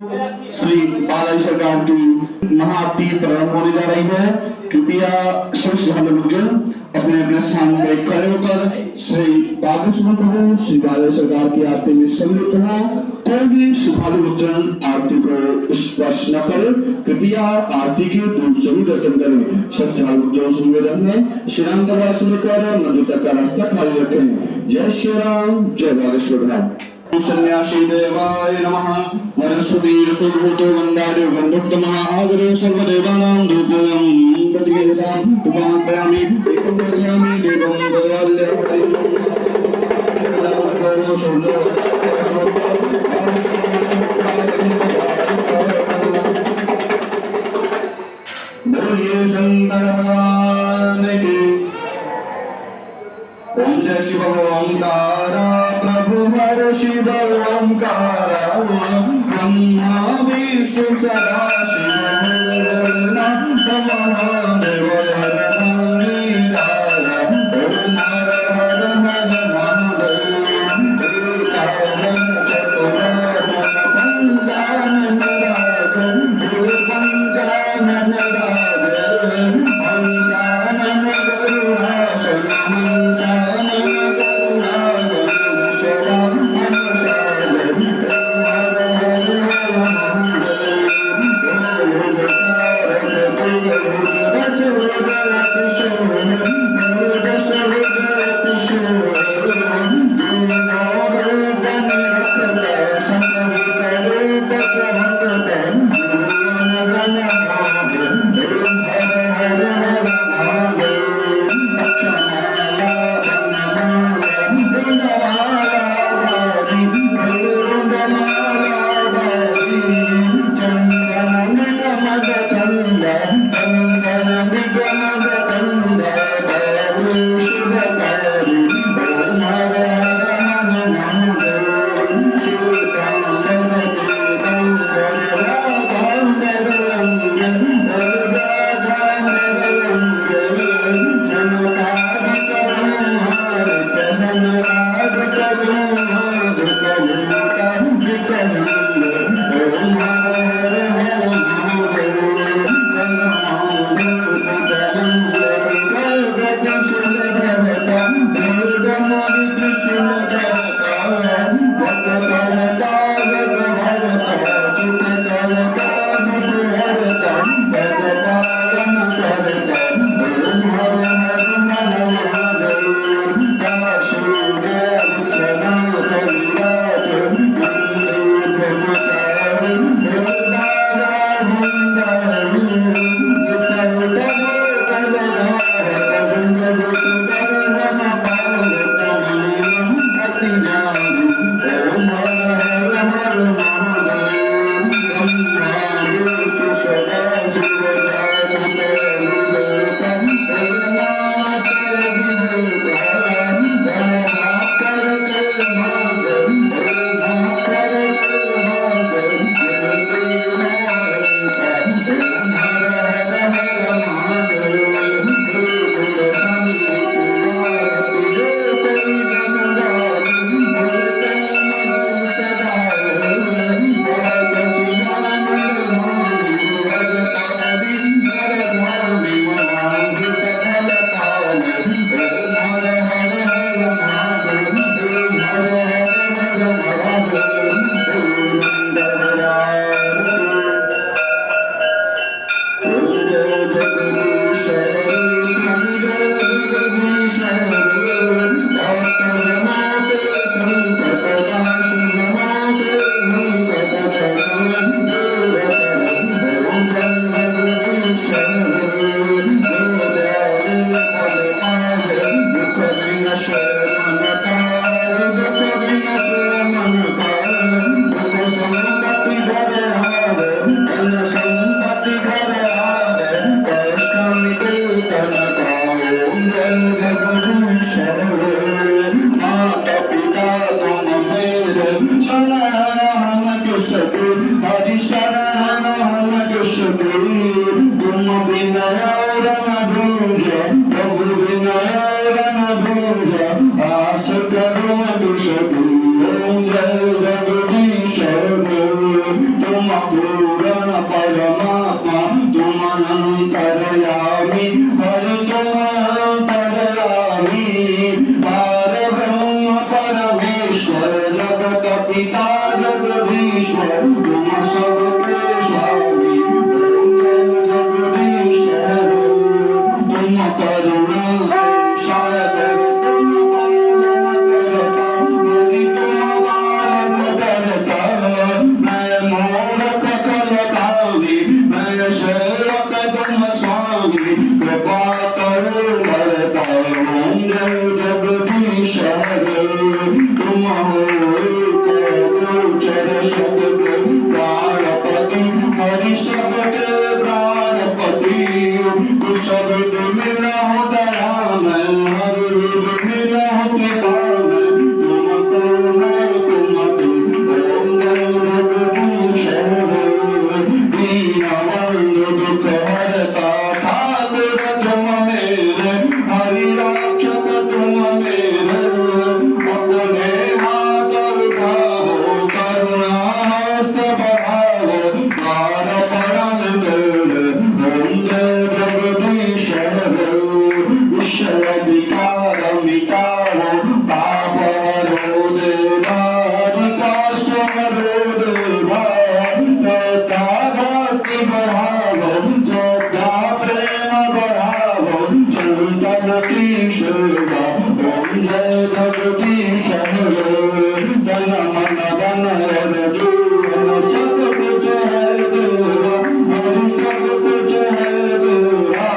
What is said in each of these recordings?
श्री बालाजी सरकार की महाआरती प्रारंभ होने जा रही है। कृपया सभी श्रद्धालुजन अपने अपने स्थान पर खड़े होकर श्री बागेश्वर प्रभु श्री बालाजी सरकार की आरती में सम्मिलित होना। कोई भी श्रद्धालुजन आरती को स्पर्श न करे। कृपया आरती के दूर से ही दर्शन करें। श्रद्धालुजन से निवेदन है श्री राम दरबार से लेकर मंदिर तक का रास्ता खाली रखें। जय श्री राम, जय बागेश्वर धाम। सन्यासी देवाय नमः। वरस्पति सुभूतो वंदारे वंदोत्तमः आदरे सर्वदेवानां धूपोऽयं प्रतिवेदितां उपापयामि एकं दर्शयामि देवं दयालयं बोलिए शंकर भगवान की। ओम जय शिव ओंकारा प्रभु हर शिव ओंकारा ब्रह्मा विष्णु सदा शिव भगवान महादेव हर मंगीतारा ओम हर हर हर महादेव एकानन चतुरानन पंचानन राधे पंचानन राधे पंचानन करुणासन पूर्ण परमात्मा तुम अंतर्यामी हरि तुम अंतर्यामी पार ब्रह्म परमेश्वर जगत पिता जगदीश्वर तुम सबके स्वामी जगदीश्वर तुम करुणा सागर तुम पालन करता यदि तुम पालन करता मैं मूर्ख कलकामी मैं सेवक तुम स्वामी कृपा करो करता जगदीश्वर तुम हो गोचर शब्द प्राणपति हरि शब्द प्राणपति तू शब्द मेरा हो दया मैं हर युग मेरा हो पिता मैं तुम ओम जगदीश्वर दीनबंधु दुख हरता ठाकुर तुम मेरे हरि रक्षक तुम मेरे अपने हाथ उठाओ करुणा हस्त बढ़ाओ द्वार परम देव ओम जगदीश्वर विश्व विकार मिटाओ पाप हरो देवा कष्ट हरो देवा श्रद्धा भक्ति बढ़ाओ श्रद्धा प्रेम बढ़ाओ चंदन की सेवा ओम जगदीश्वर तन मन धन जीवन सब कुछ है तेरा हरि सब कुछ है तेरा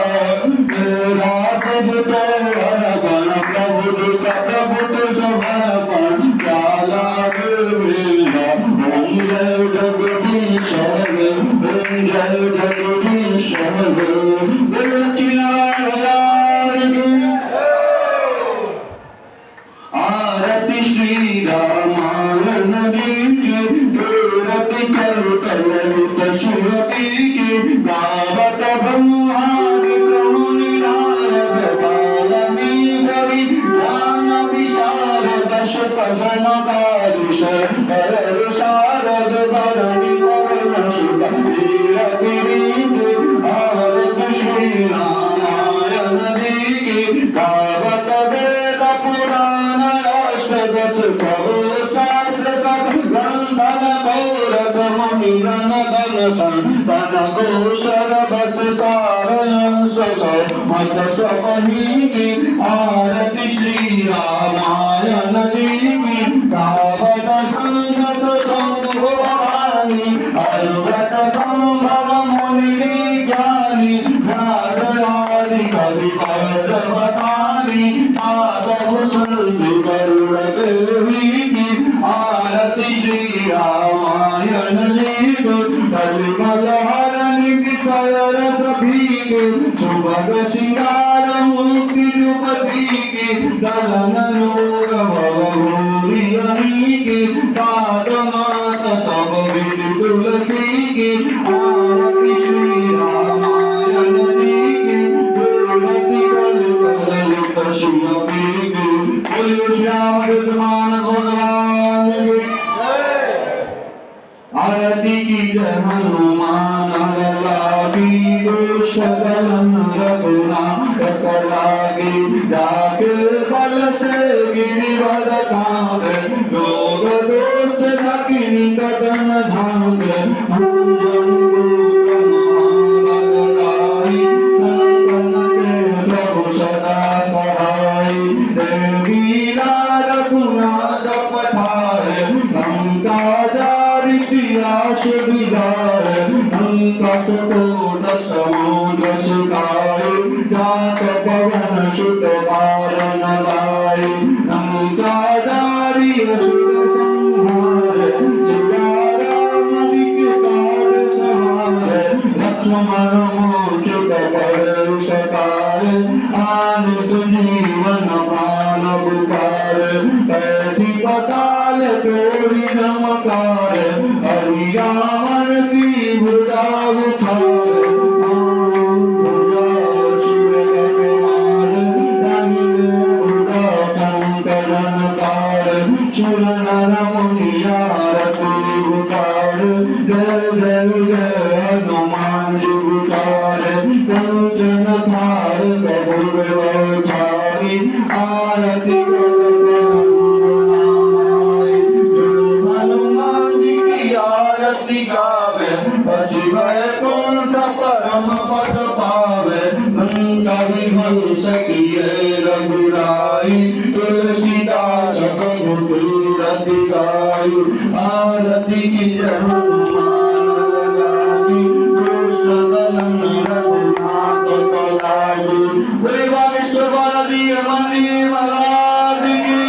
तेरा प्रभु तो हर गण प्रभु का प्रभु तो समर्पण क्या लाभ मिला ओम जगदीश्वर ओम जगदीश्वर आरती श्री रामायण जी की आरती करो कलयुग सुरती की गावत ब्रह्मादि मुनि नारद बालमी कवि ज्ञान विशारद शतजनकारी शरद शारद भरणी पवन सुत वीर विविध आरती श्री रामायण जी की गावत वेद पुराण अष्टदश कहो शास्त्र सब ग्रंथन कौरस ममिलन धन संतन गोचर बस सारंश मत स्वपनी की आरती श्री रामायण जी की गावत संगत संभवानी अर्वत संभव मुनि विज्ञानी राजयादि कवि पर्वतानी आदव संधि गरुड़ देवी की आरती श्री रामायण जी को कलिमल हरनि विषय रस भीगे सुभग सिंगार मुक्ति युपति की दलन योग भवभूरि हरि की तात मात सब विधि तुलसी की आरती श्री रामायण जी की दुर्मति कल कलयुग शिवपी की बोलो श्याम विद्यमान भगवान की आरती की जय हनुमान लागी सकलन रघुनाथ लागी जाके बल से गिरिवर कांगे रोग दोष लगिन कदम धांगे पूजन पूजन मंगल गाई संतन के प्रभु सदा सहाय वीरा रघुनाथ पठाए लंका जारी सिया सुविधाए अंकट कोट समुद्र सिखाए जात पवन सुत बारन लाए लंका जारी असुर संहारे सिया राम लिख काट सहारे लक्ष्मण मूर्छित पड़े सताए आनित जीवन प्राण बुझाए बैठी बताल तोरी नमकारे हरि रावण की भुजा उठाए भुजा शिव कुमार दाहिने भुजा कंकरन तार सुर नर मुनि आरती उतार जय जय हनुमान जी उतारे कंचन थार कपूर छाई आरती हनुमान जी की आरती गावे पसी वैकुंठ परम पद पावे कवि हंस किए रघुराई तुलसीदास रति गाई आरती की हनुमान लगी दुष्ट दलन रघुनाथ कलाई बोले बागेश्वर बालाजी हमारी महाराज की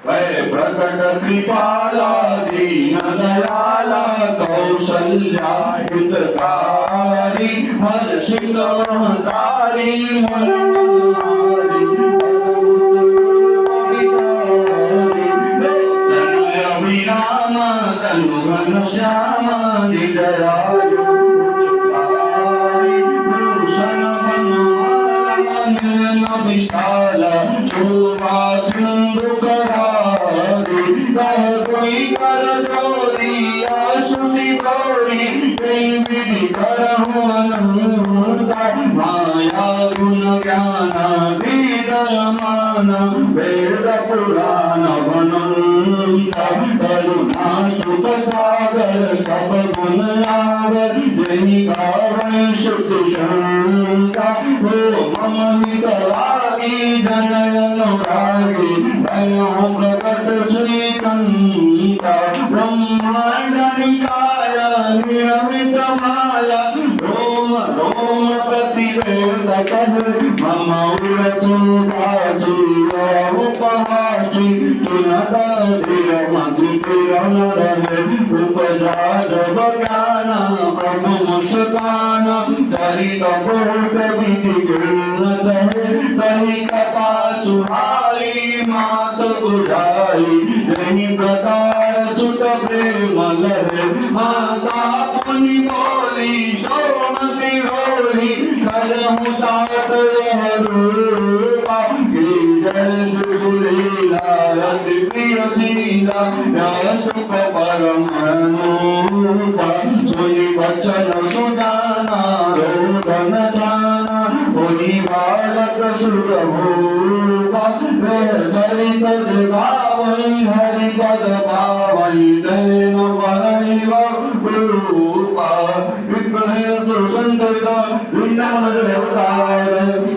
वै प्रकट कृपाला दीन दयाला कौशल्या हितकारी हर्षित महतारी मनमारी विराम तनु घन श्याम निदयायु भूषण बनमालन विशाल शोभा सिंधु करारी कोई कर जोरी आशुति गौरी कई विधि करहु अनंता माया गुण ज्ञान मान वेद पुराण बनंता करुणा सुख सागर सब गुण आगर जय गावै शुद्ध शंका ओ मम हितलागी जनय अनुरागी भयो प्रकट श्रीकंता ब्रह्मांड निकाय निरमित माया रोम रोम प्रतिवेद कहे मम उरचुदाची उपहाची चुनत धीर मधु किरण रहे उपजा जब ज्ञान प्रभु मुस्कान दरित बहुत विधि गिरत है कही कथा सुहाई मात उठाई यही प्रकार सुत प्रेम लहे माता पुनि बोली सोमति होली करहु तात रूपा जय सुलीला अति प्रिय शीला जय सुख परम अनुपा सुनि वचन सुजाना रोदन जाना होई बालक सुर भूपा दरित गावई हरि पद पावई नैन वरैव रूपा विघ्नेन्द्र संतरिता वृंदावन देवतार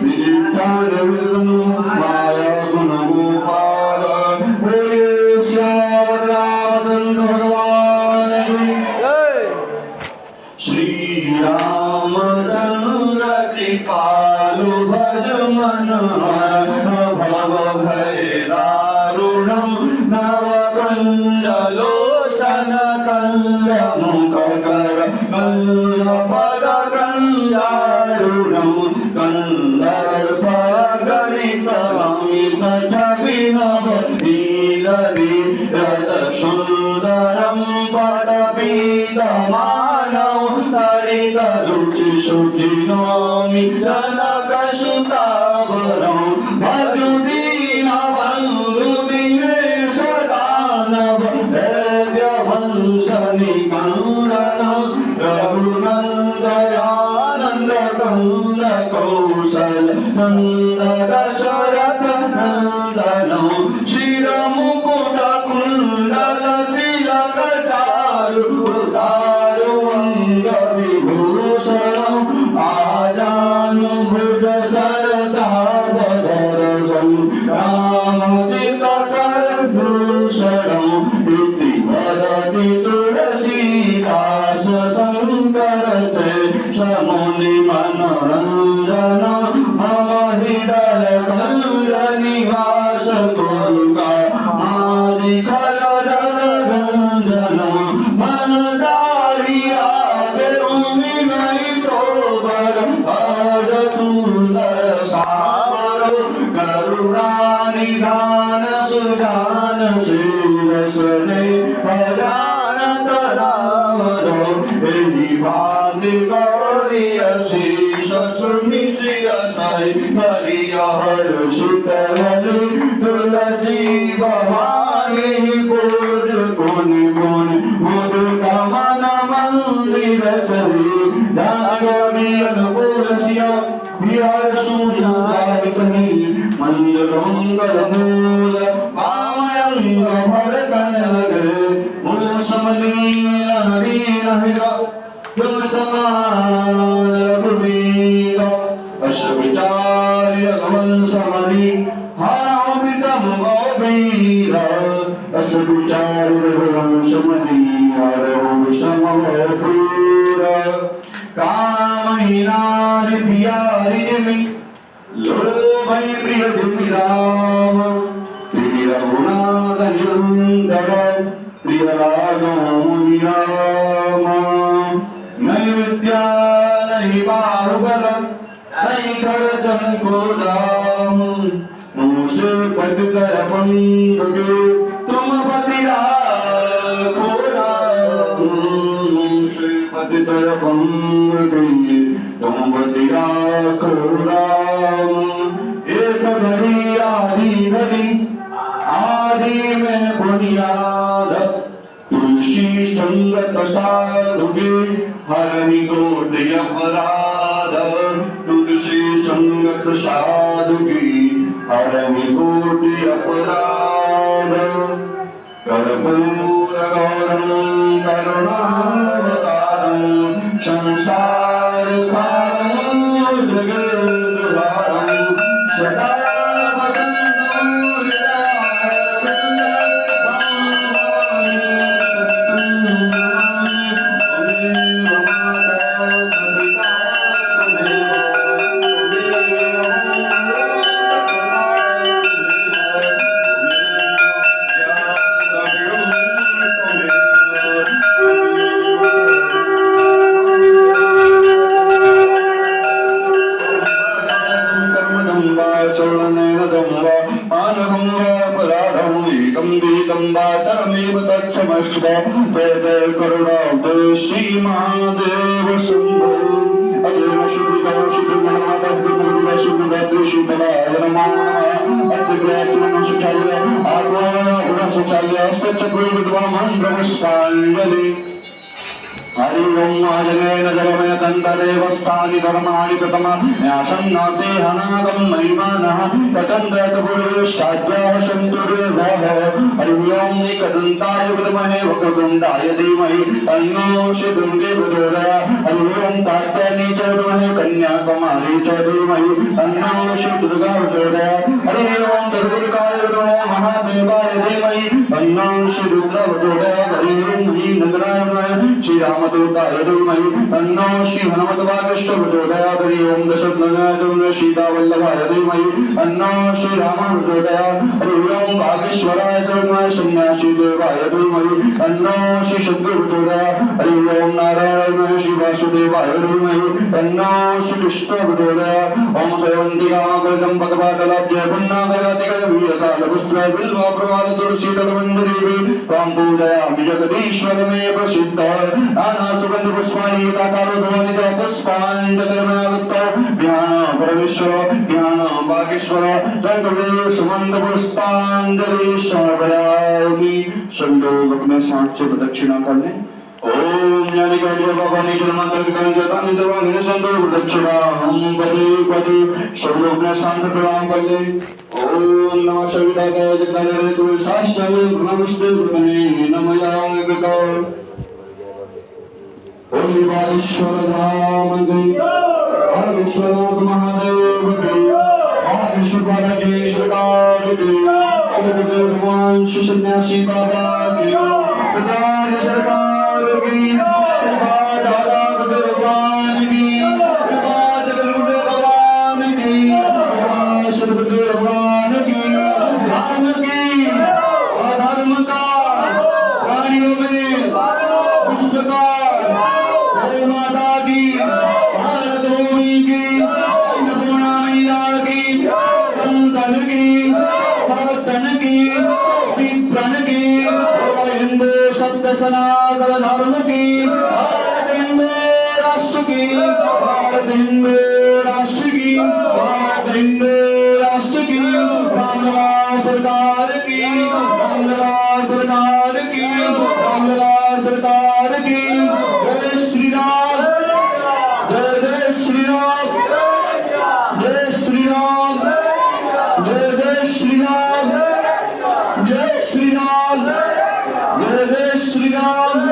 विदित्तान विदनु माया गुण गोपाल बोले श्याम रामचंद्र भगवान की श्री रामचंद्र कृपालु भज मन भव भय दारुणम नव कंजलोचन कंज मुख कर कंज पद कंजारुणम कंदर्प गणित अमित छवि नव नीरवि रद सुंदरम पद पीतमानव हरित रुचि शुचि नौमि जनक सुतावरं भजु दीन बंधु दिनेश दानव दैव्य वंश निकंदन रघुनंदयानंद कंद कौशल नंद दशरथ नंदन शिर मुकुट कुंडल तिलक चारु दारु अंग विभूषण आजानुभुज सरदाभर रामदिक कर भूषण इति वदति तुलसीदास शंकर से समुनि मनोरंजन मम हृदय गंज निवास दुर्गा आदि खल रंजन मन दारी आगे विनय सोबर आज सुंदर सावर करुणा निधान सुजान शीलसने भजानत रामरो भाग्य गौरी अशीष सुनिश्चय साई हरिय हर सुतरलि तुलसी भवानी पूज गुण गुण मधु कमा लो भाई प्रिय राम प्रिय रघुनाथ निरंतर प्रिय राघव राम नहीं विद्या नहीं बाहुबल नहीं खर्चन को दाम मुझसे पतित पंडुगे तुम पति राखो राम मुझसे पतित पंडुगे तुम पति राखो राम एक घड़ी आदि घड़ी आदि में बुनियाद तुलसी संगत साधुगे हरि कोटि अपराध तुलसी संगत साधुगे हरि कोटि अपराध कर्पूर गौरम करुणावतारम संसार सारम जगद्धारम सदा श्री महादेव शंभो अजय श्री गौ श्री माता पिता श्री गायत्री श्री बलाय नमः अद्वैत सुचार्य आत्मा गुण सुचार्य अष्टचक्र विद्वान मंत्र पुष्पांजलि हरि ओम आजनेन जलमय तंतदेवस्थानि धर्माणि प्रथम न्यासन्नाते हनादं महिमानः प्रचन्द्रतपुरे शाद्याः सन्तुर्वः हरि ओम एकदन्ताय विद्महे वक्रतुण्डाय धीमहि तन्नो श्रीदुर्गे प्रचोदयात् हरि ओम कात्यायनी च विद्महे कन्याकुमारी च धीमहि तन्नो श्रीदुर्गा प्रचोदयात् हरि ओम तद्गुरुकाय विद्महे महादेवाय धीमहि तन्नो श्रीरुद्र प्रचोदयात् हरि ओम नंदनाय विद्महे श्रीराम दूताय धीमहि तन्नो श्री हनुमद्वागश्च प्रचोदयात् हरि ओम दशरथनाय सीता वल्लभाय धीमहि तन्नो श्री राम प्रचोदयात् हरि ओम भागेश्वराय धीमहि सन्यासी देवाय धीमहि तन्नो श्री शुक्र प्रचोदयात् हरि ओम नारायणाय श्री वासुदेवाय धीमहि तन्नो श्री कृष्ण प्रचोदयात् ओम सेवन्ति कामकृतं पकपाटलाभ्य पुण्णागयातिकल वीरसाल पुष्पे बिल्वा प्रवाल तुलसी दलमंजरी त्वां पूजयामि जगदीश्वर मे प्रसिद्ध नाना सुगंध पुष्पाणि एकाकारो ध्वनित पुष्पाञ्जलिर्मयदत्तो ध्यान परमेश्वर ध्यान भागेश्वर तंतुदेव सुमंत पुष्पाञ्जलि समर्पयामि। सभी लोग अपने साथ से प्रदक्षिणा कर लें। ओम ज्ञानी का बाबा निजर मंत्र विज्ञान जता निजर वाणी संतो प्रदक्षिणा हम पदे पदे सब लोग अपने साथ प्रणाम कर ले। ओम नमः सविताय जगदाय तुल शास्त्राय नमस्ते गुरुने नमः कृतो ओम विश्वेश्वर धाम गई हर विश्वनाथ महादेव की और विश्वपाल जी सरकार की श्री भगवान श्री सन्यासी बाबा की प्रधान सरकार की दादा भगवान की जगलूढ़ भगवान की श्री भगवान की धर्म की अधर्म का प्राणियों में पुष्प का माता की भारत भूमि की अन्नपूर्णा मैया की संतन की भक्तन की विप्रन की हिंदू सत्य सनातन धर्म की भारत हिंदू राष्ट्र की भारत हिंदू राष्ट्र की भारत हिंदू राष्ट्र की बांग्ला सरकार की बांग्ला सरकार की बांग्ला सरकार की जय श्री राम जय जय श्री राम जय श्री राम जय जय श्री राम जय श्री राम जय जय श्री राम